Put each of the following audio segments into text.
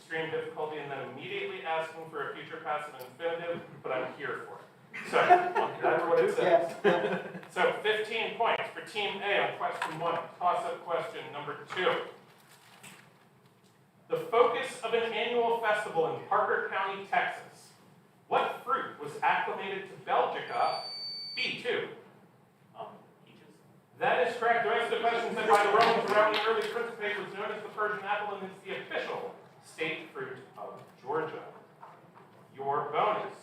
extreme difficulty and then immediately asking for a future passive infinitive, but I'm here for it. So, that's what it says. So, 15 points for Team A on question 1. Toss-up question number 2. The focus of an annual festival in Parker County, Texas. What fruit was acclimated to Belgica? B2. Peaches. That is correct. The rest of the question said by the Romans around the early Principate was known as the Persian apple and is the official state fruit of Georgia. Your bonus.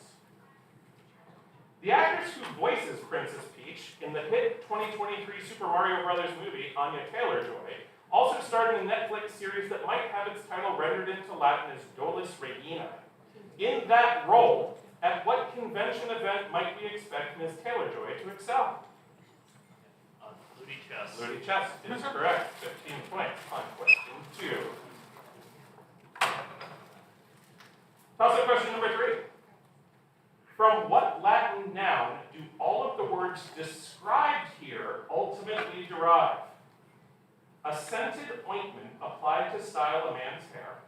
The actress who voices Princess Peach in the hit 2023 Super Mario Bros. Movie, Anya Taylor-Joy, also starred in a Netflix series that might have its title rendered into Latin as Dolus Regina. In that role, at what convention event might we expect Ms. Taylor-Joy to excel? Ludi chess. Ludi chess is correct. 15 points on question 2. Toss-up question number 3. From what Latin noun do all of the words described here ultimately derive? A scented ointment applied to style a man's hair.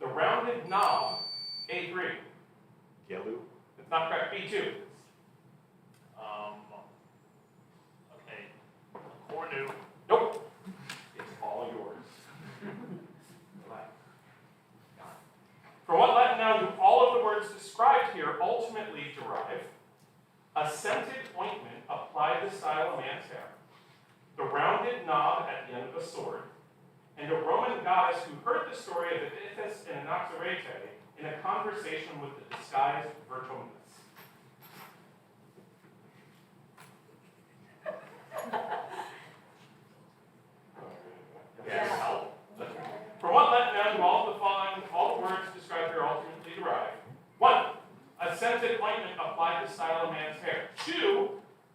The rounded knob, A3. Yellow. It's not correct, B2. Okay. Cornu. Nope. It's all yours. From what Latin noun do all of the words described here ultimately derive? A scented ointment applied to style a man's hair. The rounded knob at the end of a sword, and a Roman goddess who heard the story of Ithis and Anaxarete in a conversation with the disguised Vertumnus. Yes. Help. From what Latin noun do all the words described here ultimately derive? 1. A scented ointment applied to style a man's hair. 2.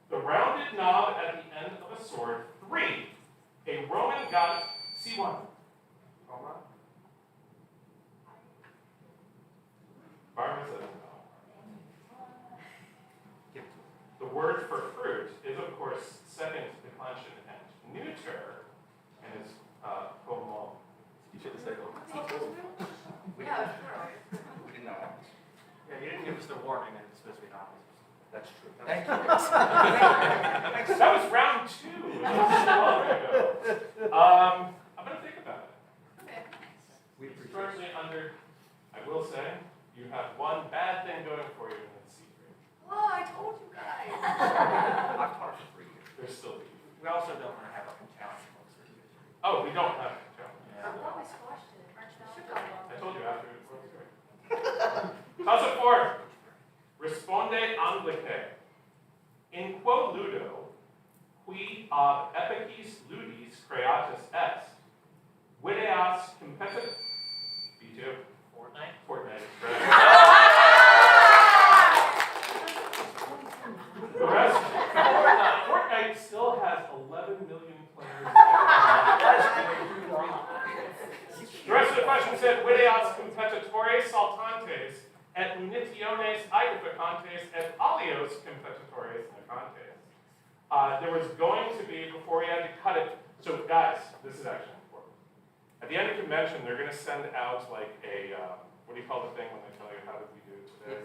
The rounded knob at the end of a sword. 3. A Roman goddess. C1. Barbara says no. The word for fruit is, of course, second declension and neuter, and is homo. You should have said Yeah, sure. we didn't know. Yeah, you didn't give us the warning that it's supposed to be an opposite. That's true. Thank you. That was round 2. That was so long ago. I'm going to think about it. Okay. We It's appreciate currently under, I will say, you have one bad thing going for you in the secret. Oh, I told you guys. I've taught for 3 years. There's still We also don't want to have like a challenge amongst 3 years. Oh, we don't have it, Joe. I thought we squashed it. Should go I on. told you after it was great. Toss-up 4. Responde Anglice. In quo ludo, qui ad epicis ludis creatus est, videas competit. B2. Fortnite. Fortnite is correct. The rest, Fortnite still has 11 million players. The rest of the question said, videas competitores saltantes et munitiones aedificantes et alios competitores necantes. There was going to be, before we had to cut it, so guys, this is actually important. At the end of convention, they're going to send out like a, what do you call the thing when they tell you how did we do today?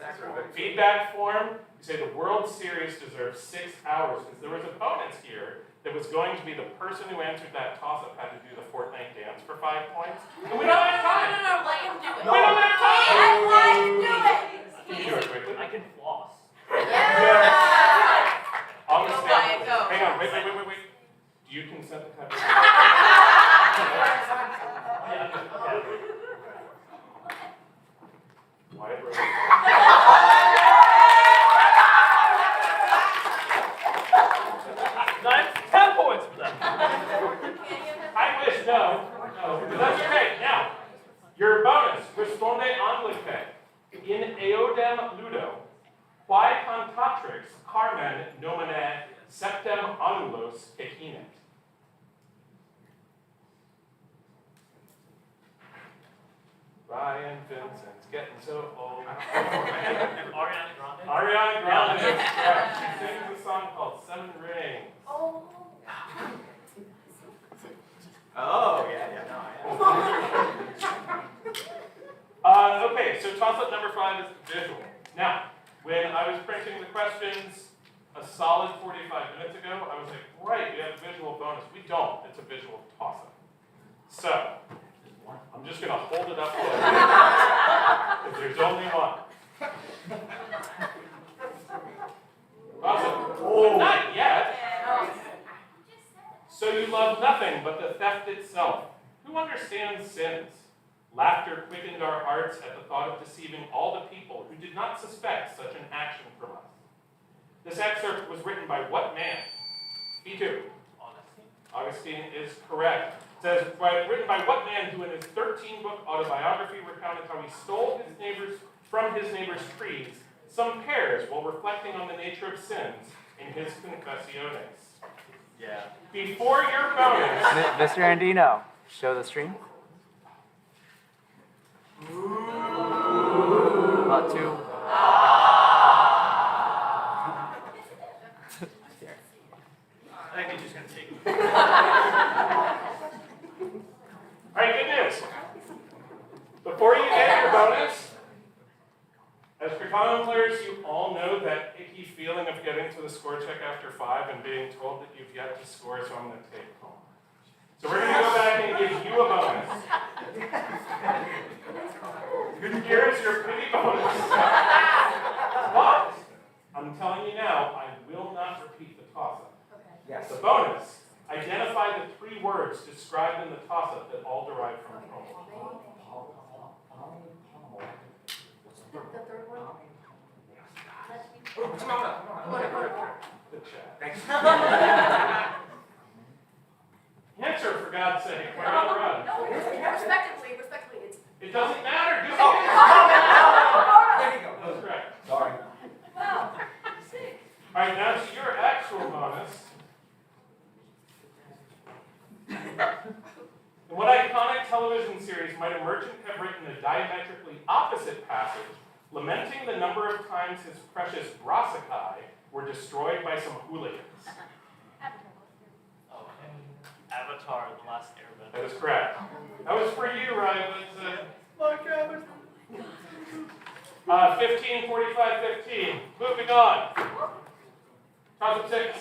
Feedback form. You say the World Series deserves 6 hours, because there was a bonus here that was going to be the person who answered that toss-up had to do the Fortnite dance for 5 points. And we don't have time. No, let him do it. We don't have time. Let him do it. Can you do it quickly? I can floss. Yeah. On the Go, stand. Ryan, go. Hang on, wait. Do you consent to have Wyatt Rose. That's 10 points for that. I wish, no. But that's okay. Now, your bonus, responde Anglice. In eodem ludo, quae cantatrix carmen nomine septem annulos cecinit. Ryan Vincent's getting so old. Ariana Grande. Ariana Grande is correct. She sings a song called Seven Rings. Oh. Oh, yeah. No, toss-up number 5 is visual. Now, when I was printing the questions a solid 45 minutes ago, I was like, right, we have a visual bonus. We don't. It's a visual toss-up. So, I'm just going to hold it up there. If there's only one. Awesome. Oh. Not yet. So you love nothing but the theft itself. Who understands sins? Laughter quickened our hearts at the thought of deceiving all the people who did not suspect such an action from us. This excerpt was written by what man? B2. Augustine is correct. It says, written by what man who in his 13-book autobiography recounted how he stole from his neighbor's trees some pears while reflecting on the nature of sins in his Confessiones. Yeah. Before your bonus... Mr. Andino, show the stream. About 2. I think he's just going to take it. All right, good news. Before you get your bonus, as Criterion players, you all know that icky feeling of getting to the score check after 5 and being told that you've yet to score, so I'm going to take it home. So we're going to go back and give you a bonus. Here's your pity bonus. But, I'm telling you now, I will not repeat the toss-up. Yes. The bonus, identify the 3 words described in the toss-up that all derive from home. The third one? Oh, come on up. The chat. Thanks. Answer, for God's sake. We're on the run. No, respectively, it's. It doesn't matter. Just Oh. get it. There you go. That's correct. Sorry. Wow, sick. All right, now to your actual bonus. In what iconic television series might a merchant have written a diametrically opposite passage, lamenting the number of times his precious brassicae were destroyed by some hooligans? Okay. Avatar, The Last Airbender. That is correct. That was for you, Ryan. But, 15, 45, 15. Moving on. Topic 6.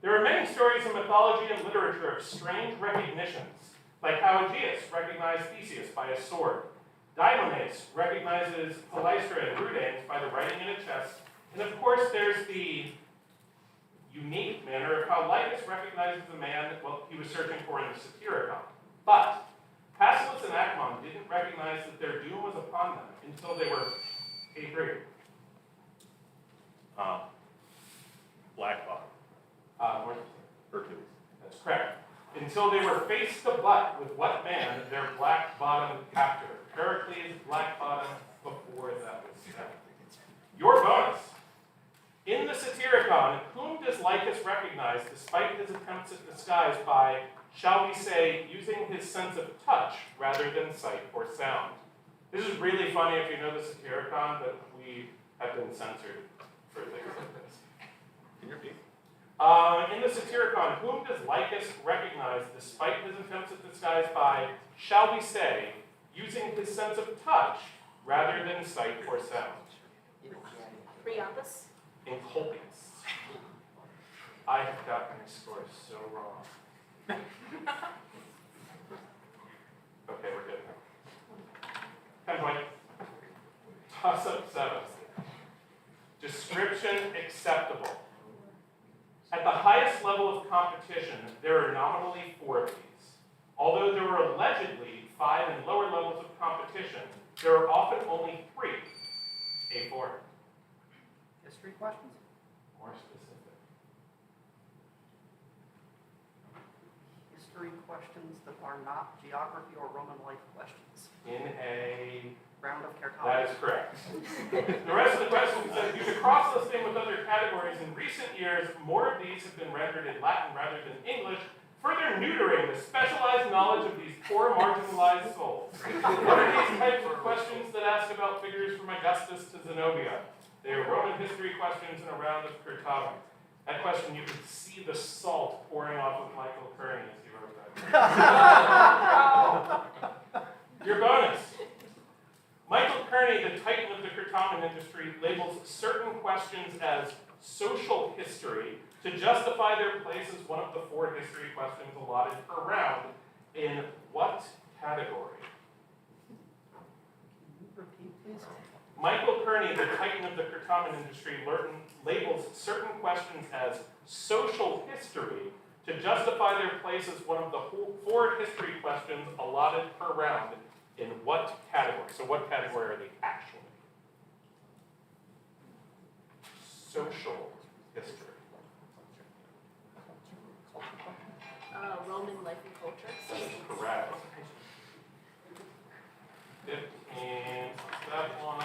There are many stories in mythology and literature of strange recognitions, like how Aegeus recognized Theseus by his sword. Diomedes recognizes Polystra and Rudanes by the writing in a chest. And of course, there's the unique manner of how Lycus recognizes the man he was searching for in the Satyricon. But Pacilis and Acmon didn't recognize that their doom was upon them until they were A3. Blackbottom. More Hercules. That's correct. Until they were face to butt with what man? Their black-bottomed captor. Pericles, black-bottom, before that was said. Your bonus. In the Satyricon, whom does Lycus recognize despite his attempts at disguise by, shall we say, using his sense of touch rather than sight or sound? This is really funny if you know the Satyricon, but we have been censored for things like this. Can you repeat? In the Satyricon, whom does Lycus recognize despite his attempts at disguise by, shall we say, using his sense of touch rather than sight or sound? Priapus? Inculpius. I have gotten your score so wrong. Okay, we're good now. 10 point. Toss up 7. Description acceptable. At the highest level of competition, there are nominally 4 of these. Although there were allegedly 5 in lower levels of competition, there are often only 3. A4. History questions? More specific. History questions that are not geography or Roman life questions. In a... Round of That cartography. is correct. The rest of the question says, due to cross-listing with other categories in recent years, more of these have been rendered in Latin rather than English, further neutering the specialized knowledge of these poor marginalized souls. What are these types of questions that ask about figures from Augustus to Zenobia? They are Roman history questions in a round of Certamen. That question, you can see the salt pouring off of Michael Kearney as he wrote that. Your bonus. Kearney, the titan of the Certamen industry, labels certain questions as social history to justify their place as one of the 4 history questions allotted per round. In what category? Can you repeat, please? Michael Kearney, the titan of the Certamen industry, labels certain questions as social history to justify their place as one of the 4 history questions allotted per round. In what category? So what category are they actually? Social history. Roman life and culture. Correct. 15, that one.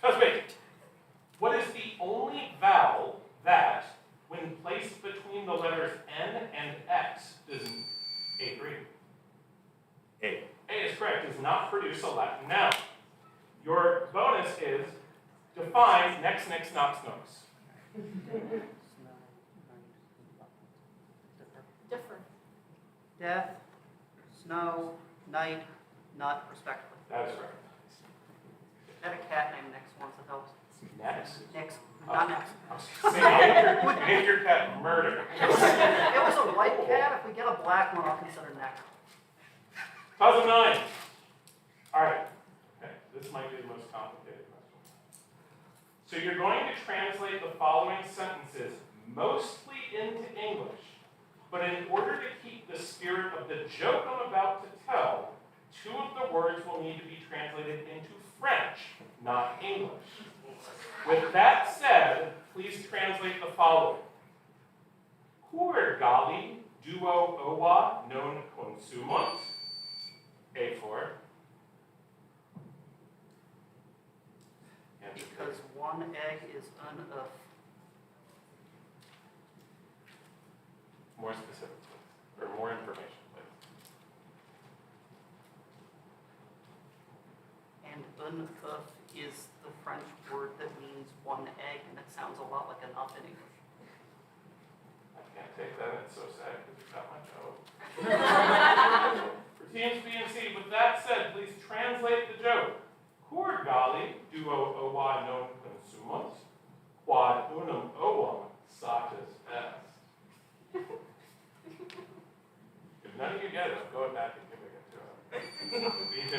Husband. What is the only vowel that, when placed between the letters N and X, does A3? A. A is correct. Does not produce a Latin noun. Your bonus is define next, nox, nox. Different. Death, snow, night, nut, respectively. That is correct. I had a cat named Nix once that helps. Next. Nix, not Nix. Name your cat murder. It was a white cat. If we get a black one, I'll consider Nix. Puzzle 9. All right. Okay. This might be the most complicated question. So you're going to translate the following sentences mostly into English, but in order to keep the spirit of the joke I'm about to tell, 2 of the words will need to be translated into French, not English. With that said, please translate the following. Cur gali duo owa non consumunt? A4. Because one egg is enough. More specific, or more information, please. And enough is the French word that means one egg, and it sounds a lot like enough in English. I can't take that, it's so sad because you got my joke. For teams B and C, with that said, please translate the joke. Cur gali duo owa non consumunt, quad unum ovum satis est. If none of you get it, I'm going back and giving it to him. B2.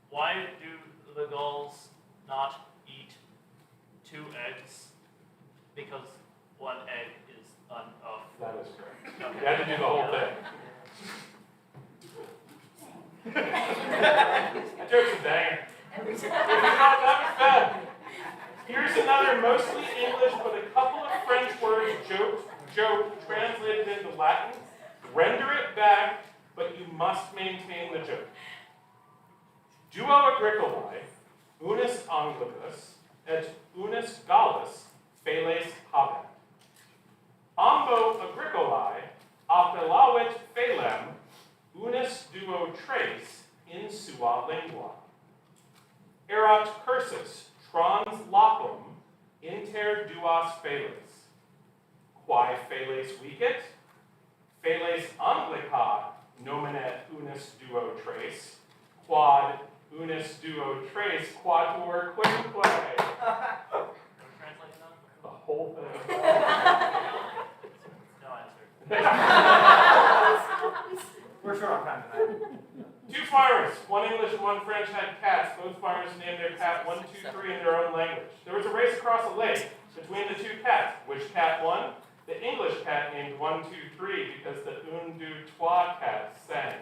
Why do the gulls not eat 2 eggs? Because 1 egg is enough. That is correct. You had to do the whole thing. That joke's a banger. That was bad. Here's another mostly English but a couple of French words joke translated into Latin. Render it back, but you must maintain the joke. Duo agricolae, unus anglicus, et unus gallus, feles habent. Ambo agricolae, appellavit felem, unus duo tres, in sua lingua. Erat cursus, trans locum, inter duas feles. Quae feles vicit? Feles anglica nominet unus duo tres, quad unus duo tres quatuor quinque. Translate that? The whole thing. No answer. We're short on time tonight. 2 farmers, 1 English and 1 French, had cats. Both farmers named their cat 1, 2, 3 in their own language. There was a race across a lake between the 2 cats. Which cat won? The English cat named 1, 2, 3 because the un, deux, trois cat sang.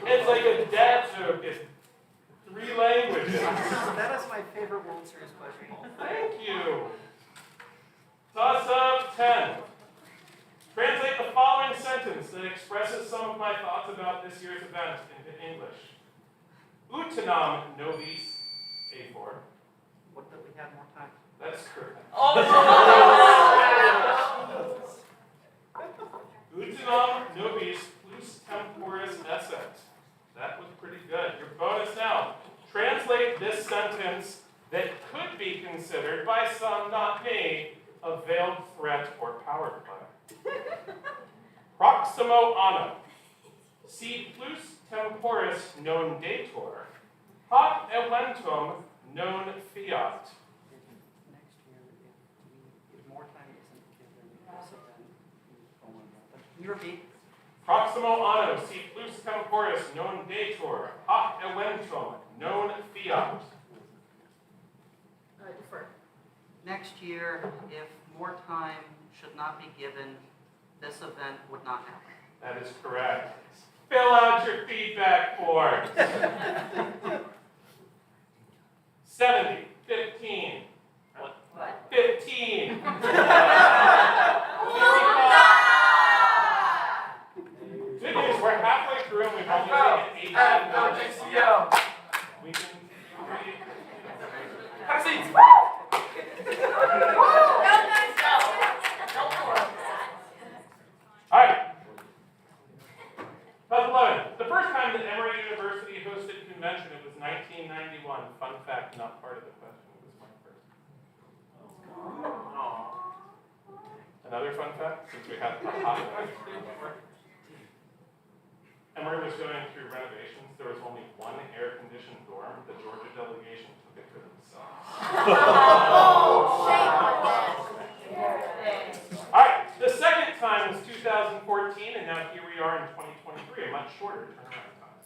It's like a dad joke in 3 languages. That is my favorite World Series question. Thank you. Toss up 10. Translate the following sentence that expresses some of my thoughts about this year's event into English. Utinam nobis, A4. What that we had more time? That's correct. Utinam nobis plus temporis esset. That was pretty good. Your bonus now. Translate sentence that could be considered by some, not me, a veiled threat or power play. Proximo anno, si plus temporis non dator, hoc eventum non fiat. Next year, if more time isn't given, so then, oh my God. Can you repeat? Proximo anno, si plus temporis non dator, hoc eventum non fiat. Defer. Next year, if more time should not be given, this event would not happen. That is correct. Fill out your feedback forms. 70, 15, What? 15. Good news, we're halfway through and we've only taken 8 minutes. We can Have seats. All right. Class 11. The first time that Emory University hosted convention, it was 1991. Fun fact, not part of the question. It was my first. Another fun fact, since we had a hot Emory was going through renovations. There was only one air-conditioned dorm. The Georgia delegation took it to themselves. Oh, shame on them. All right, the second time was 2014, and now here we are in 2023, a much shorter turnaround time.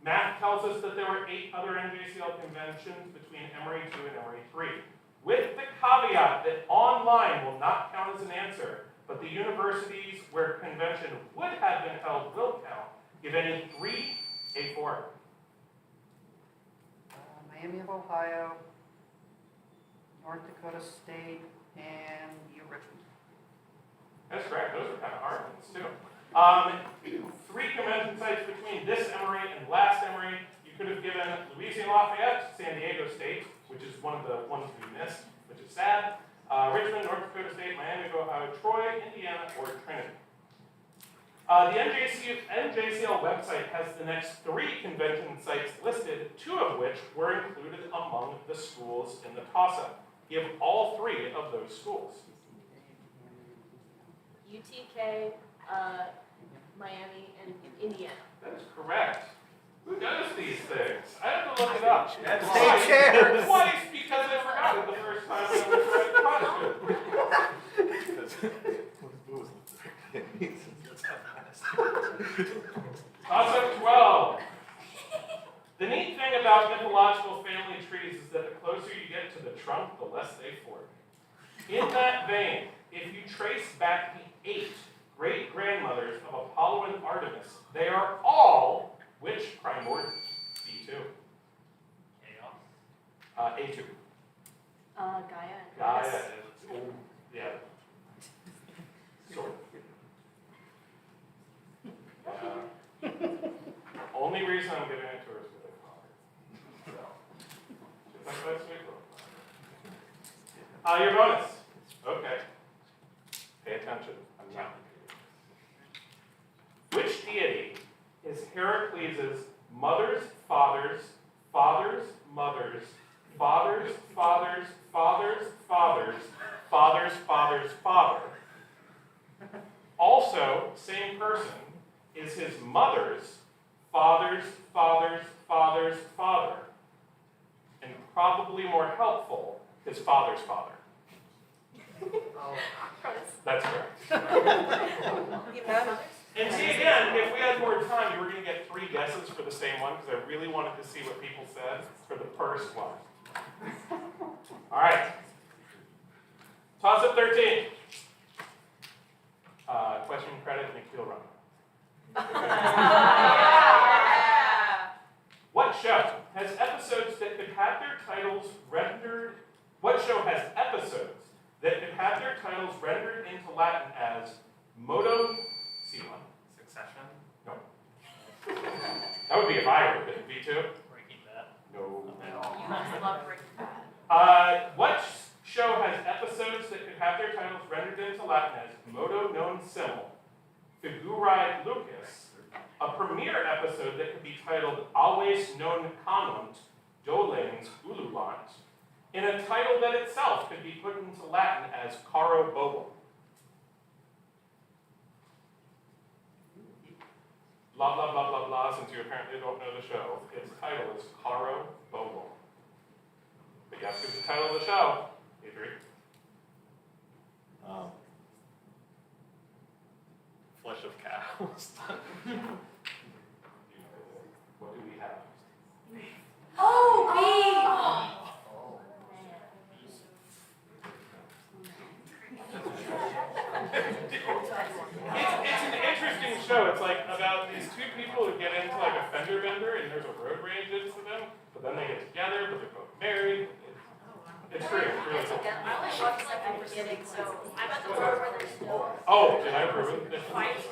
Math tells us that there were 8 other NJCL conventions between Emory 2 and Emory 3, with the caveat that online will not count as an answer, but the universities where convention would have been held will count. Give any 3 a 4. Miami of Ohio, North Dakota State, and U Richmond. That's correct. Those are kind of hard ones, too. 3 convention sites between this Emory and last Emory. You could have given Louisiana Lafayette, San Diego State, which is one of the ones we missed, which is sad. Richmond, North Dakota State, Miami of Ohio, Troy, Indiana, or Trinity. The NJCL website has the next 3 convention sites listed, 2 of which were included among the schools in the toss-up. Give all 3 of those schools. UTK, Miami, and Indiana. That is correct. Who knows these things? I have to look it up. State chairs. Twice because I forgot it the first time I was trying to Concept 12. The neat thing about mythological family trees is that the closer you get to the trunk, the less they fork. In that vein, if you trace back the 8 great-grandmothers of Apollo and Artemis, they are all which primordial? B2. Chaos. A2. Gaia. Gaia is, yeah. Sort of. Only reason I'm giving it to her is because I call her. So, just like last week. Your bonus. Okay. Pay attention. I'm not. Which deity is Heracles' mother's father's father's mother's father's father's father's father's father's father's father? Also, same person, is his mother's father's father's father's father, and probably more helpful, his father's father. That's correct. And see, again, if we had more time, you were going to get 3 guesses for the same one, because I really wanted to see what people said for the first one. All right. Toss-up 13. Question credit, Nikhil Rana. What show has episodes that could have their titles rendered? What show has episodes that could have their titles rendered into Latin as modo? C1. Succession. No. That would be if I wrote it. B2. Breaking Bad. No. You must love Breaking Bad. What show has episodes that could have their titles rendered into Latin as modo non simul, figurae lucus, a premiere episode that could be titled Aves non canunt, dolens ulu lines in a title that itself could be put into Latin as caro bobo. Blah, blah, blah, blah, blah, since you apparently don't know the show. Its title is Caro Bobo. But guess who's the title of the show? Avery. Flesh of cows. What do we have? Oh, It's an interesting show. It's like about these two people who get into like a fender bender and there's a road rage incident, but then they get together, but they're both married. It's great. It's really cool. I only watched that from the beginning, so I'm at the part where there's no. Oh, did I ruin this? I'm at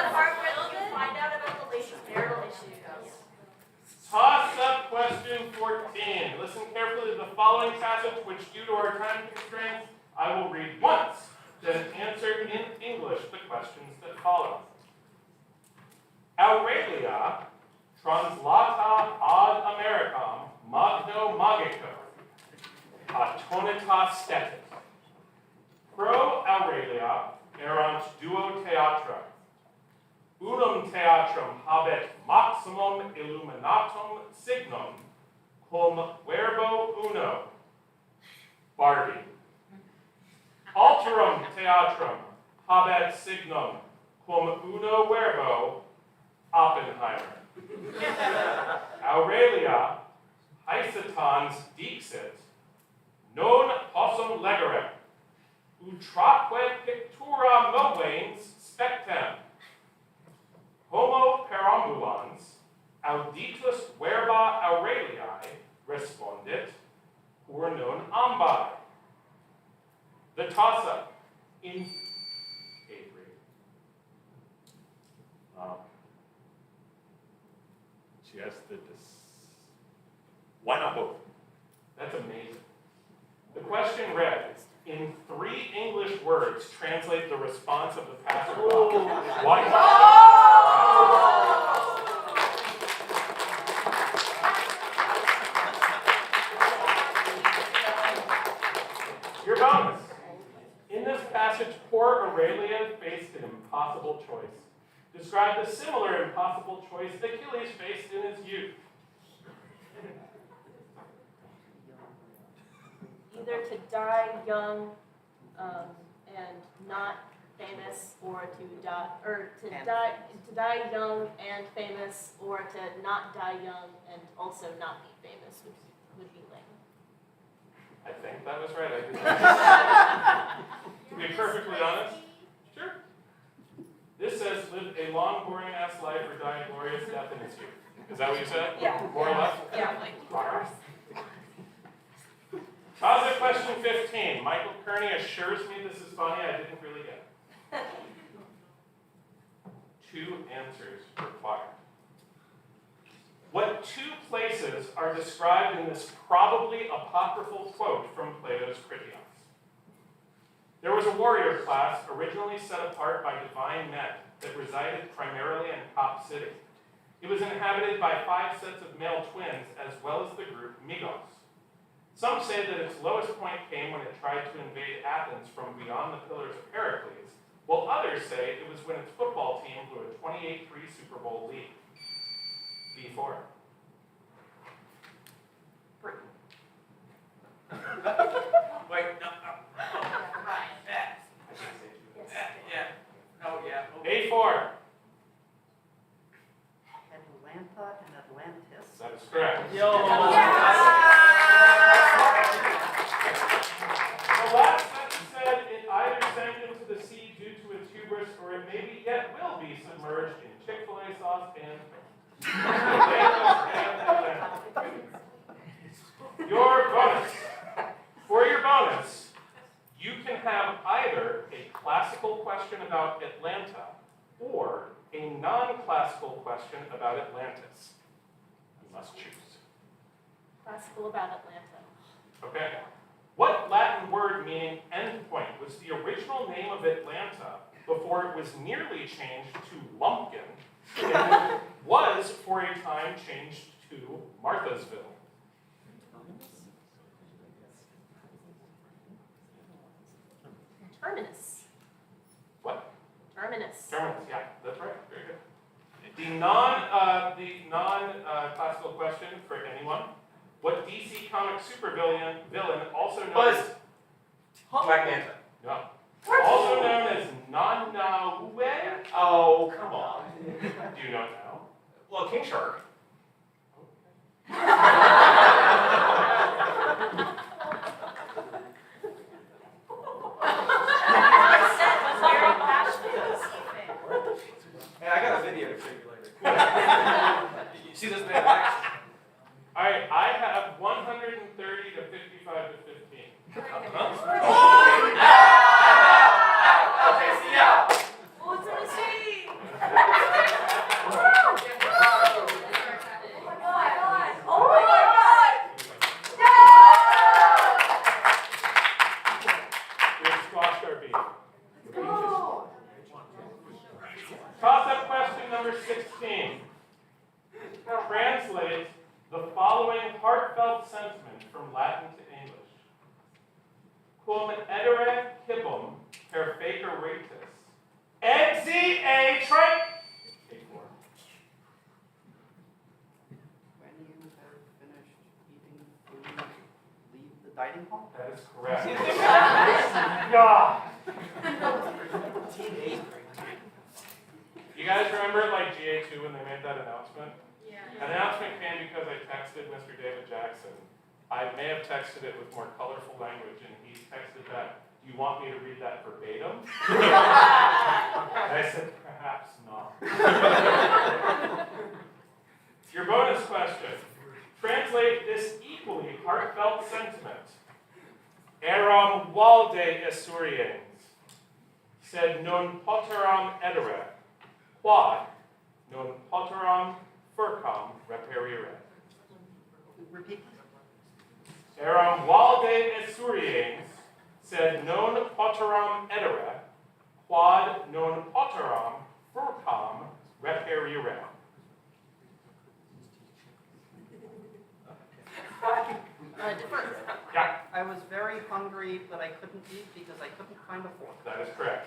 the part where you find out about the marital issues. Toss up question 14. Listen carefully to the following passage, which due to our time constraints, I will read once, then answer in English the questions that follow. Aurelia translata ad Americam magno magico atonitas stetis. Pro Aurelia erant duo theatra. Unum theatrum habet maximum illuminatum signum cum verbo uno. Barbie. Alterum theatrum habet signum cum uno verbo Oppenheimer. Aurelia haesitans dixit non possum legere utraque pictura movens spectem. Homo perambulans auditus verba Aureliae respondit cur non ambae. The toss-up in Avery. She has why not both? That's amazing. The question read, in 3 English words, translate the response of the passerby. Why Your bonus. In this passage, poor Aurelia faced an impossible choice. Describe the similar impossible choice Achilles faced in his youth. Either to die young and not famous, or to die young and famous, or to not die young and also not be famous would be lame. I think that was right. I did that. To be perfectly honest, sure. This says live a long, boring ass life or die a glorious death in his youth. Is that what you said? Yeah. More or less? Yeah. Positive question 15. Michael Kearney assures me this is funny. I didn't really get it. 2 answers required. What 2 places are described in this probably apocryphal quote from Plato's Critias? There was a warrior class originally set apart by divine men that resided primarily in Cop City. It was inhabited by 5 sets of male twins as well as the group Migos. Some say that its lowest point came when it tried to invade Athens from beyond the Pillars of Heracles, while others say it was when its football team blew a 28-3 Super Bowl lead. B4. Britain. Wait, no, yeah. Oh, yeah. A4. Atlanta and Atlantis. That is correct. Yo. The last sentence said it either sank into the sea due to its hubris, or it maybe yet will be submerged in Chick-fil-A sauce and Your bonus. For your bonus, you can have either a classical question about Atlanta or a non-classical question about Atlantis. You must choose. Classical about Atlanta. Okay. What Latin word meaning endpoint was the original name of Atlanta before it was nearly changed to Lumpkin and was for a time changed to Marthasville? Terminus. What? Terminus. Terminus, yeah, that's right, very good. The non-classical question for anyone. What DC comic supervillain also known Buzz. as... Black Manta. No. Also known as Nanaue? Oh, come on. Do you know it now? Well, King Shark. Hey, I got a video to show you later. You see this man in action? All right, I have 130 to 55 to 15. Okay, see ya. Oh, it's a machine! Oh my god! We have squashed our beat. Go! Toss-up question number 16. Translate the following heartfelt sentiment from Latin to English. Cum edere cibum per facer ritus. Exi a tripe. When you have finished eating food, leave the dining hall? That is correct. God. You guys remember like GA2 when they made that announcement? An announcement came because I texted Mr. David Jackson. I may have texted it with more colorful language, and he texted back, "Do you want me to read that verbatim?" And I said, "Perhaps not." Your bonus question. Translate this equally heartfelt sentiment. Eram valde essuriens, sed non poteram edere, quod non poteram furcam reperire. Repeat. Eram valde essuriens, sed non poteram edere, quod non poteram furcam reperire. Defer. Yeah, I was very hungry, but I couldn't eat because I couldn't find a fork. that is correct.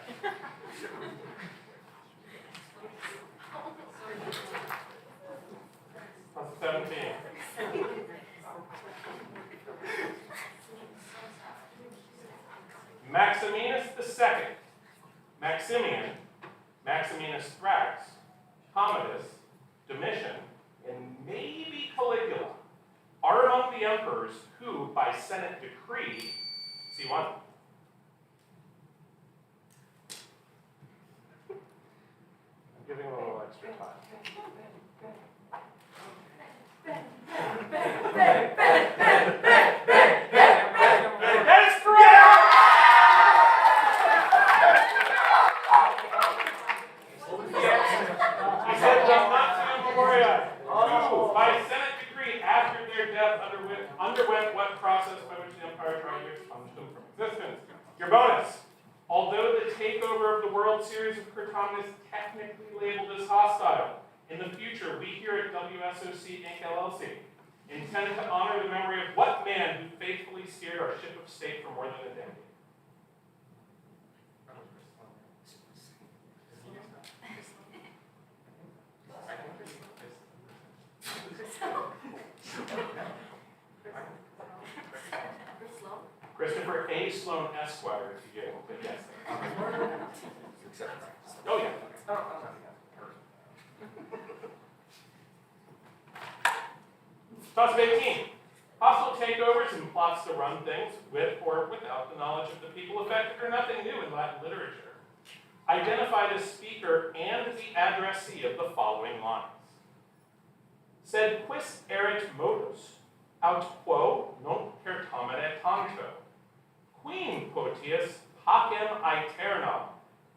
Plus 17. Maximinus II, Maximian, Maximinus Thrax, Commodus, Domitian, and maybe Caligula are among the emperors who, by Senate decree, C1. I'm giving a little extra time. That is correct! He said, "Damnatio memoriae, who, by Senate decree, after their death, underwent what process by which the empire tried to expunge them from existence." Your bonus. Although the takeover of the World Series of Certamen is technically labeled as hostile, in the future, we here at WSOC Inc. LLC intend to honor the memory of what man who faithfully steered our ship of state for more than a decade? Christopher A. Sloan Esquire, if you get it, but yes. Oh, yeah. Toss of 18. Hostile takeovers and plots to run things with or without the knowledge of the people affected are nothing new in Latin literature. Identify the speaker and the addressee of the following lines. Sed quis erit modus, aut quo non certamine tanto, quim potius pacem aeternam,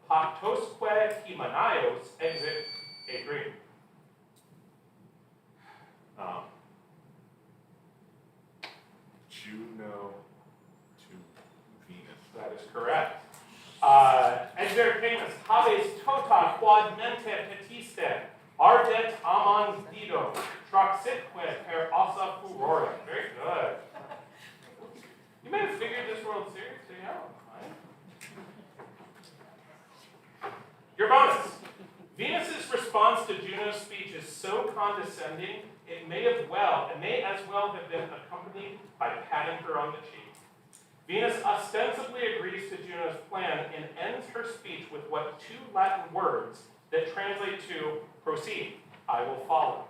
pactosque himanios exit a dream. Juno to Venus. That is correct. Exercamus, habes tota quad mente petiste, ardet amans dido, traxitque per ossa furore. Very good. You may have figured this World Series thing out, right? Your bonus. Venus's response to Juno's speech is so condescending, it may as well have been accompanied by patting her on the cheek. Venus ostensibly agrees to Juno's plan and ends her speech with what two Latin words that translate to proceed, I will follow.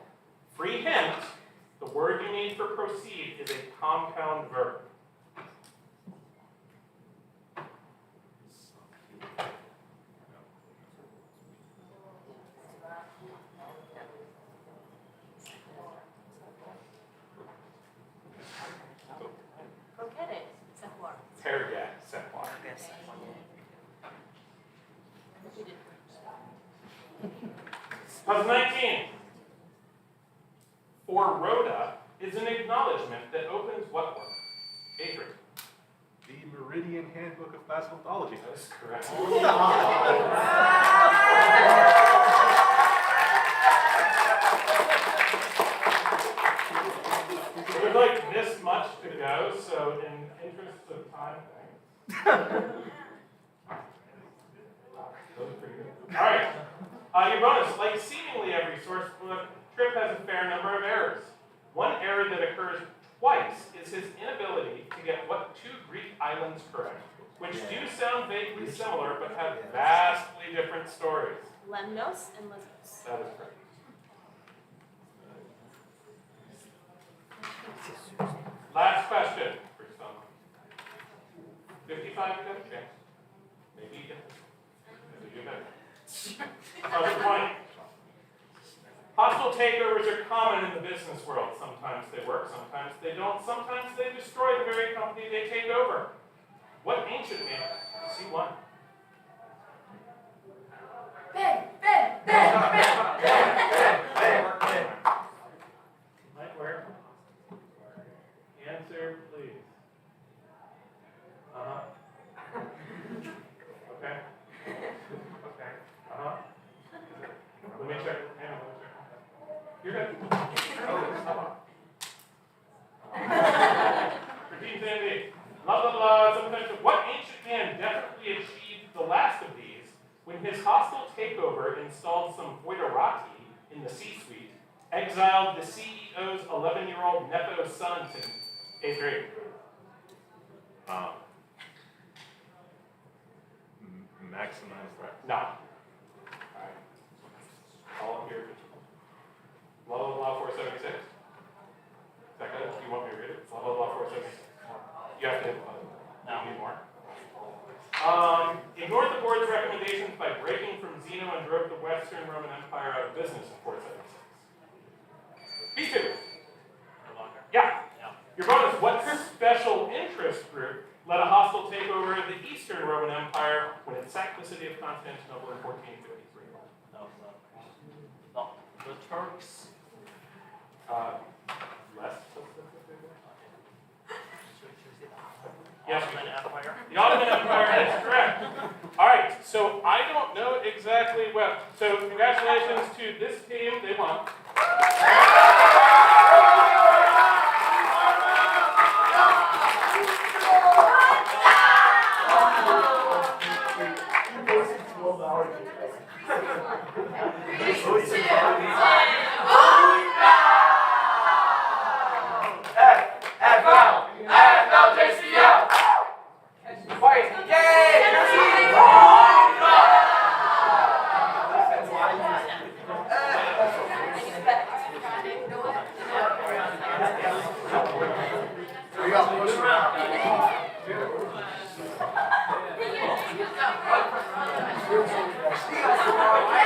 Free hint, the word you need for proceed is a compound verb. Croquete, savoir. Perget, savoir. Yes. We did. Puzzle 19. For Rhoda is an acknowledgement that opens what work? Adrian. The Meridian Handbook of Cosmetology. That is correct. There's like this much to go, so in interest of time, thanks. Those are pretty good. All right. Your bonus. Like seemingly every source book, Tripp has a fair number of errors. One error that occurs twice is his inability to get what two Greek islands correct, which do sound vaguely similar but have vastly different stories. Lemnos and Lesbos. That is correct. Last question for some. 55, you got a chance. Maybe you get this. Maybe you better. Other point. Hostile takeovers are common in the business world. Sometimes they work, sometimes they don't. Sometimes they destroy the very company they take over. What ancient man? C1. Might work. Answer, please. Okay. Okay. Let me check. Hang on, let me check. You're good. Repeat Sandy. Blah, blah, blah. Sometimes, what ancient man definitely achieved the last of these when his hostile takeover installed some voiderati in the C-suite, exiled the CEO's 11-year-old Nepo son to A3? Maximize that. No. Alright. All up here. Blah, blah, blah, 476. Is that good? Do you want me to read it? Blah, blah, blah, 476. You have to hit the button. No. You need more. Ignored the board's recommendations by breaking from Zeno and drove the Western Roman Empire out of business in 476. B2. No longer. Yeah. Yeah. Your bonus. What special interest group led a hostile takeover of the Eastern Roman Empire when it sacked the city of Constantinople in 1453? No, the Turks. Less specific? Yes. Ottoman Empire. The Ottoman Empire is correct. All right, so I don't know exactly what. So congratulations to this team. They won. Go.